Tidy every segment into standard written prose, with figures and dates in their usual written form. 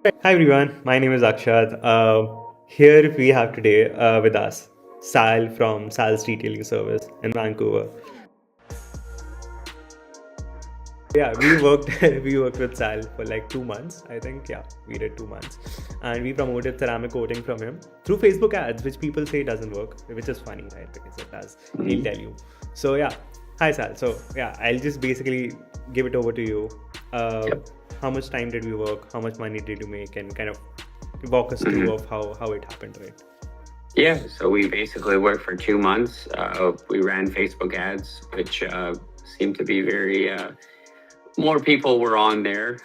Hi everyone, my name is Akshat. Here we have today with us Sal from Sal's Detailing Service in Vancouver. Yeah, we worked we worked with Sal for like 2 months. I think yeah, we did 2 months, and we promoted ceramic coating from him through Facebook ads, which people say doesn't work, which is funny, right? Because it does. He'll tell you. So yeah, hi Sal. So yeah, I'll just basically give it over to you. Uh, Yep. how much time did we work? How much money did you make? And kind of walk us through of how it happened, right? Yeah, so we basically worked for 2 months. We ran Facebook ads, which seemed to be very, more people were on there.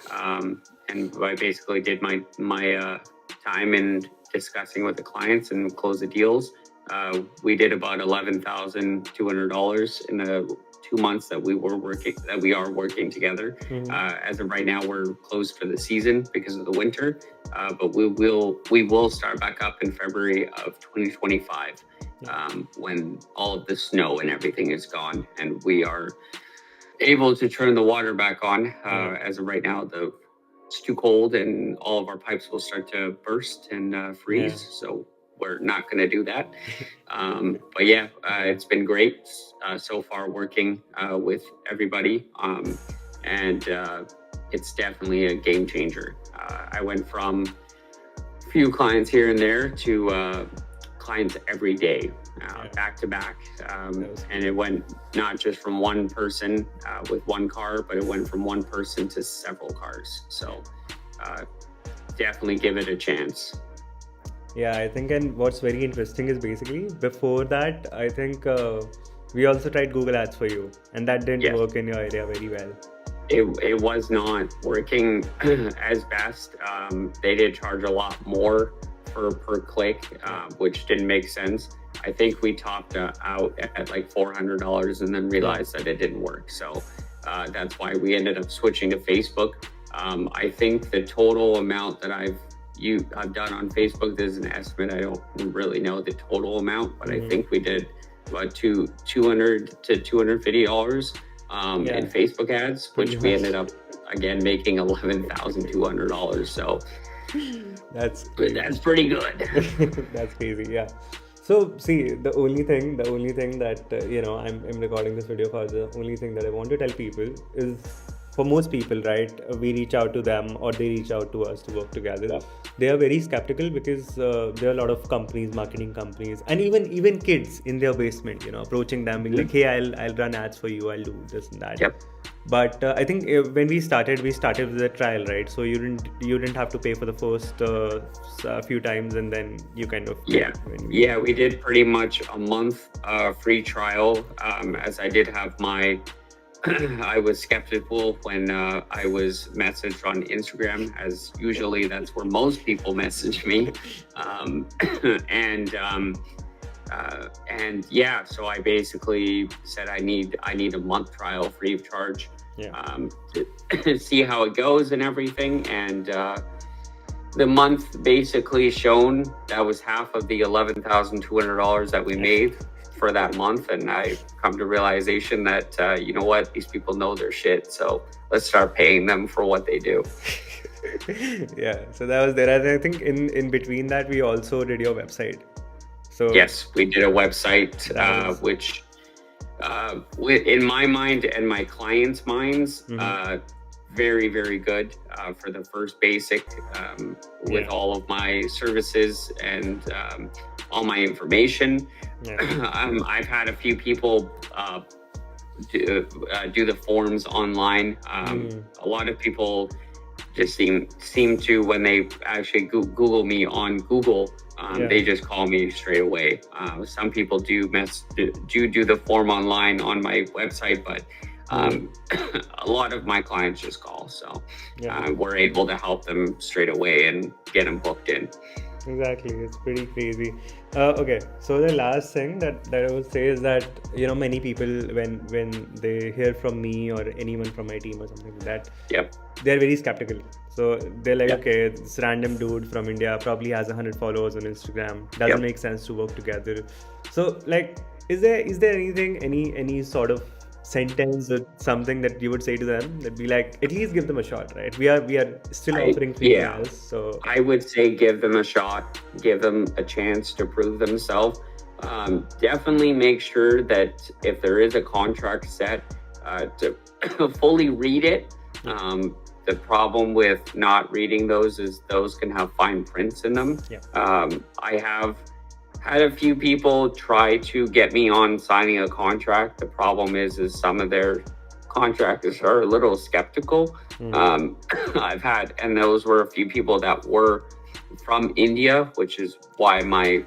And I basically did my time in discussing with the clients and close the deals. We did about $11,200 in the 2 months that we are working together. As of right now, we're closed for the season because of the winter. But we will start back up in February of 2025 when all of the snow and everything is gone, and we are able to turn the water back on. As of right now, it's too cold, and all of our pipes will start to burst and freeze. Yeah. So we're not going to do that. But yeah, it's been great so far working with everybody, and it's definitely a game changer. I went from a few clients here and there to clients every day, back to back. And it went not just from one person with one car, but it went from one person to several cars. So definitely give it a chance. Yeah, I think, and what's very interesting is basically before that, I think we also tried Google Ads for you, and that didn't Yes. work in your area very well. It was not working as best. They did charge a lot more per click, which didn't make sense. I think we topped out at like $400 and then realized that it didn't work. So that's why we ended up switching to Facebook. I think the total amount that I've done on Facebook, there's an estimate. I don't really know the total amount, but I think we did about $200 to $250 in Facebook ads, which we ended up again making $11,200. So That's that's pretty good. that's crazy. Yeah. So see, the only thing that I'm recording this video for. The only thing that I want to tell people is, for most people, right? We reach out to them or they reach out to us to work together. Yeah. They are very skeptical because there are a lot of companies, marketing companies, and even kids in their basement, approaching them, being like, "Hey, I'll run ads for you. I'll do this and that." Yep. But I think when we started with a trial, right? So you didn't have to pay for the first few times, and then you kind of Yeah, we did pretty much a month free trial, as I did have my I was skeptical when I was messaged on Instagram, as usually that's where most people message me. and and yeah, so I basically said I need a month trial free of charge, to see how it goes and everything. And the month basically shown that was half of the $11,200 that we made for that month. And I come to realization that you know what, these people know their shit, so let's start paying them for what they do. Yeah, so that was there. And I think in between that, we also did your website. So Yes, we did a website, That was- which in my mind and my clients' minds, very, very good for the first basic, with all of my services and all my information. I've had a few people do the forms online. A lot of people just seem to, when they actually Google me on Google, they just call me straight away. Some people do the form online on my website, but a lot of my clients just call. So we're able to help them straight away and get them booked in. Exactly, it's pretty crazy. Okay, so the last thing that I would say is that many people, when they hear from me or anyone from my team or something like that, they're very skeptical. So they're like, okay, this random dude from India probably has 100 followers on Instagram. Doesn't make sense to work together. So like, is there anything, any sort of sentence or something that you would say to them, that'd be like, at least give them a shot, right? We are still offering free Yeah, trials, so I would say give them a shot, give them a chance to prove themselves. Definitely make sure that if there is a contract set, to fully read it. The problem with not reading those is those can have fine prints in them. Yeah. I have had a few people try to get me on signing a contract. The problem is some of their contractors are a little skeptical. I've had, and those were a few people that were from India, which is why my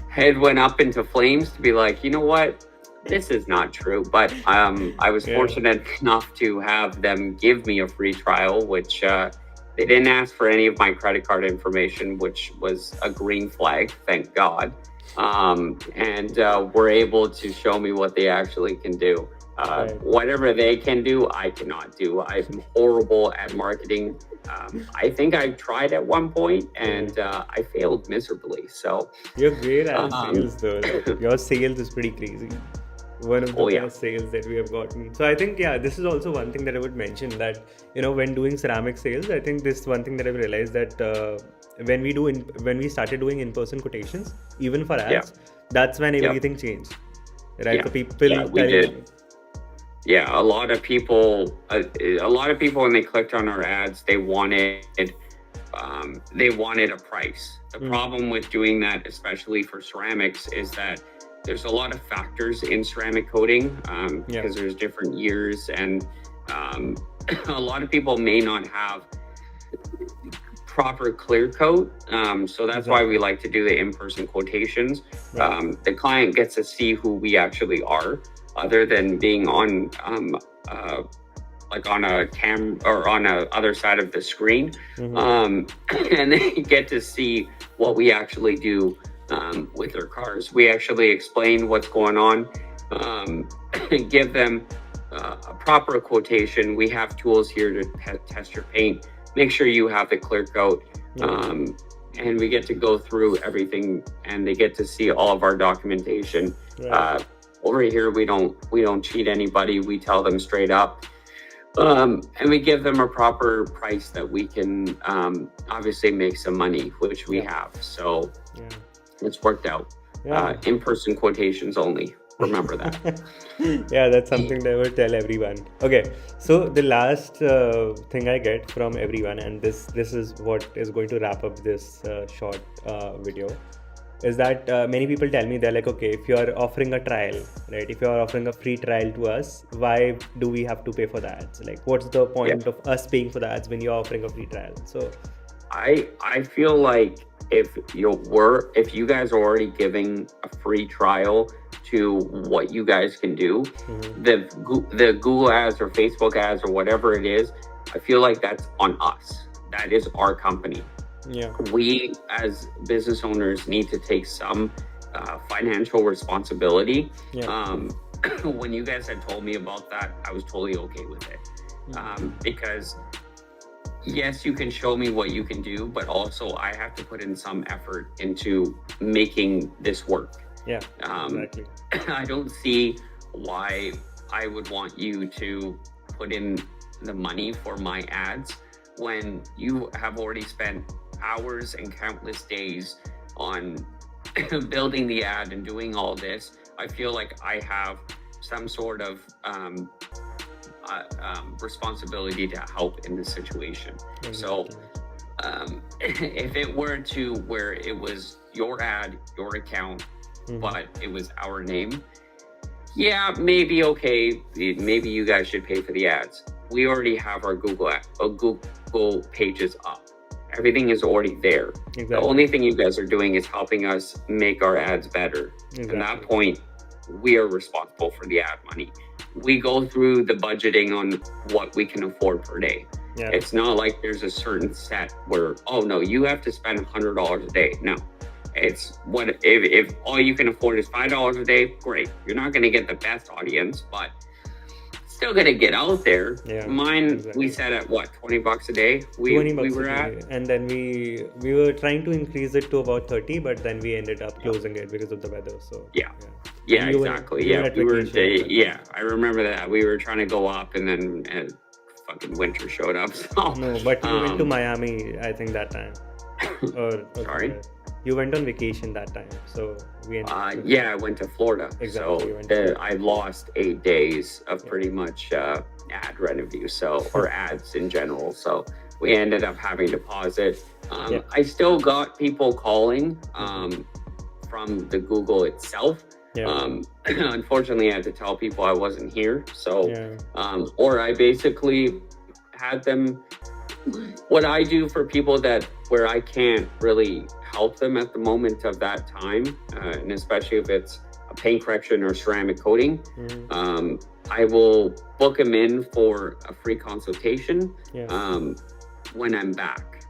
head went up into flames to be like, you know what, this is not true. But I was Yeah. fortunate enough to have them give me a free trial, which they didn't ask for any of my credit card information, which was a green flag, thank God. And were able to show me what they actually can do. Right. Whatever they can do, I cannot do. I'm horrible at marketing. I think I tried at one point and I failed miserably. So You're great at sales though. Like, your sales is pretty crazy. One of the best sales that we have gotten. So I think, yeah, this is also one thing that I would mention, that, you know, when doing ceramic sales, I think this one thing that I've realized, that when we started doing in-person quotations, even for ads, that's when everything changed, right? Yeah. So people, Yeah, we did. Yeah, a lot of people when they clicked on our ads, they wanted a price. The problem with doing that, especially for ceramics, is that there's a lot of factors in ceramic coating, because there's different years, and a lot of people may not have proper clear coat. So that's why we like to do the in-person quotations. The client gets to see who we actually are, other than being on like on a cam or on a other side of the screen. And they get to see what we actually do with their cars. We actually explain what's going on, give them a proper quotation. We have tools here to test your paint, make sure you have the clear coat, and we get to go through everything, and they get to see all of our documentation. Over here, we don't cheat anybody. We tell them straight up, and we give them a proper price that we can obviously make some money, which we have. So it's worked out. In-person quotations only. Remember that. Yeah, that's something that I would tell everyone. Okay, so the last thing I get from everyone, and this is what is going to wrap up this short video, is that many people tell me, they're like, okay, if you're offering a trial, right? If you're offering a free trial to us, why do we have to pay for the ads? Like, what's the point of us paying for the ads when you're offering a free trial? So I feel like if you guys are already giving a free trial to what you guys can do, the Google ads or Facebook ads or whatever it is, I feel like that's on us. That is our company. We as business owners need to take some financial responsibility. When you guys had told me about that, I was totally okay with it, because yes, you can show me what you can do, but also I have to put in some effort into making this work. Exactly. I don't see why I would want you to put in the money for my ads when you have already spent hours and countless days on building the ad and doing all this. I feel like I have some sort of responsibility to help in this situation. So if it were to where it was your ad, your account, but it was our name, maybe okay, maybe you guys should pay for the ads. We already have our Google pages up. Everything is already there. The only thing you guys are doing is helping us make our ads better. At that point, we are responsible for the ad money. We go through the budgeting on what we can afford per day. It's not like there's a certain set where, oh no, you have to spend $100 a day. No, it's what if all you can afford is $5 a day, great. You're not going to get the best audience, but still gonna get out there. Yeah, Mine exactly. we set at what, $20 a day? 20 we bucks were a at. day, and then we were trying to increase it to about 30, but then we ended up closing it because of the weather. So Yeah. yeah. Yeah, And you were exactly. you were Yeah, at we were. vacation at that time. Yeah, I remember that. We were trying to go up, and then fucking winter showed up. So No, but you went to um, Miami, I think that time, or sorry. somewhere. You went on vacation that time, so we ended up with Yeah, I went to Florida. Exactly, you So went to Florida. I lost 8 days of Yeah. pretty much ad revenue, or ads in general. So we ended up having to pause it. Yeah. I still got people calling from the Google itself. Yeah. Unfortunately, I had to tell people I wasn't here. So, Yeah. or I basically had them. What I do for people where I can't really help them at the moment of that time, and especially if it's a paint correction or ceramic coating, I will book them in for a free consultation when I'm back.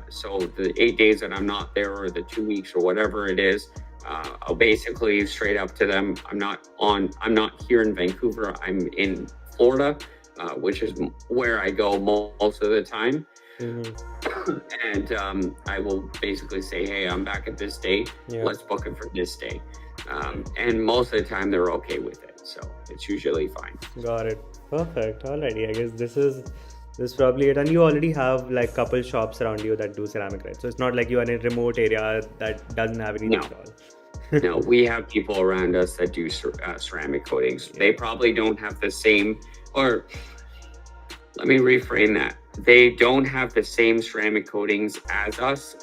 So the 8 days that I'm not there, or the 2 weeks, or whatever it is, I'll basically straight up to them. I'm not here in Vancouver. I'm in Florida, which is where I go most of the time. And I will basically say, hey, I'm back at this date. Yeah. Let's book it for this day. And most of the time they're okay with it. So it's usually fine. Got it. Perfect. Alrighty. I guess this is probably it. And you already have like couple shops around you that do ceramic, right? So it's not like you are in a remote area that doesn't have anything at all. No, we have people around us that do ceramic coatings. They probably don't have the same, or let me reframe that. They don't have the same ceramic coatings as us.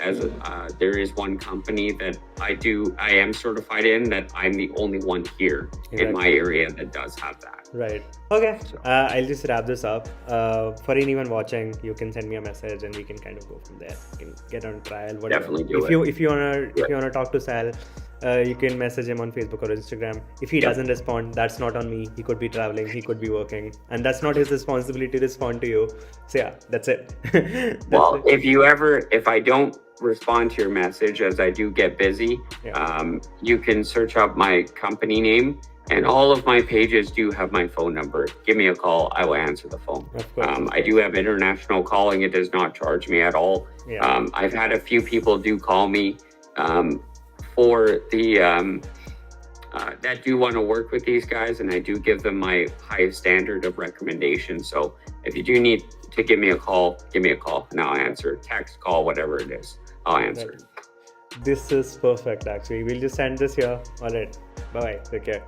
There is one company that I am certified in, that I'm the only one here in my area that does have that. Right. Okay. I'll just wrap this up. For anyone watching, you can send me a message and we can kind of go from there. You can get on trial. Whatever. Definitely do it. If you wanna talk to Sal, you can message him on Facebook or Instagram. If he doesn't respond, that's not on me. He could be traveling, he could be working, and that's not his responsibility to respond to you. So yeah, that's it. Well, if I don't respond to your message, as I do get busy, you can search up my company name, and all of my pages do have my phone number. Give me a call, I will answer the phone. I do have international calling. It does not charge me at all. I've had a few people do call me for the that do want to work with these guys, and I do give them my highest standard of recommendation. So if you do need to give me a call, and I'll answer. Text, call, whatever it is, I'll answer. This is perfect, actually. We'll just end this here. All right. Bye. Take care.